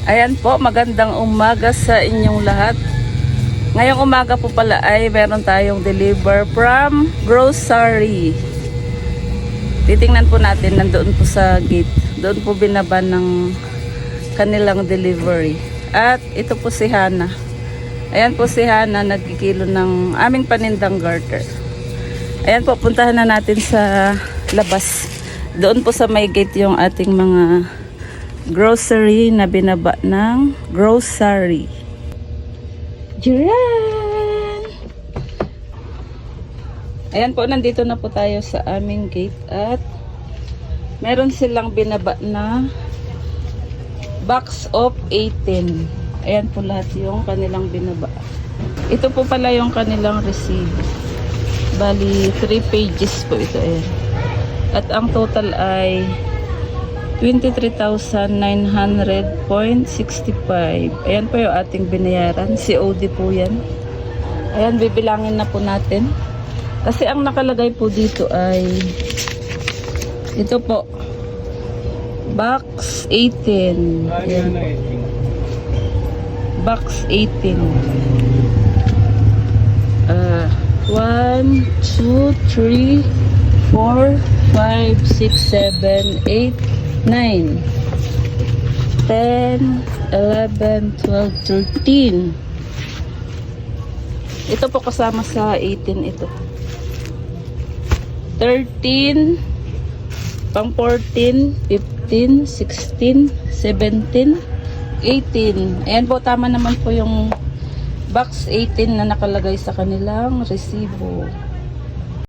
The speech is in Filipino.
Ayan po, magandang umaga sa inyong lahat. Ngayong umaga po pala ay meron tayong deliver from grocery. Titingnan po natin, nandoon po sa gate. Doon po binaba ng kanilang delivery. At ito po si Hana. Ayan po si Hana, nagkikilo ng aming panindang garter. Ayan po, puntahan na natin sa labas. Doon po sa may gate yung ating mga grocery na binaba ng grocery. Jiran! Ayan po, nandito na po tayo sa aming gate at meron silang binaba na box of 18. Ayan po lahat yung kanilang binaba. Ito po pala yung kanilang receipt. Bali, 3 pages po ito. Ayan. At ang total ay 23,900.65. Ayan po yung ating binayaran. COD po yan. Ayan, bibilangin na po natin. Kasi ang nakalagay po dito ay ito po. Box 18. Ayan po. Box 18. 1, 2, 3, 4, 5, 6, 7, 8, 9, 10, 11, 12, 13. Ito po kasama sa 18 ito. 13, pang 14, 15, 16, 17, 18. Ayan po, tama naman po yung box 18 na nakalagay sa kanilang resibo.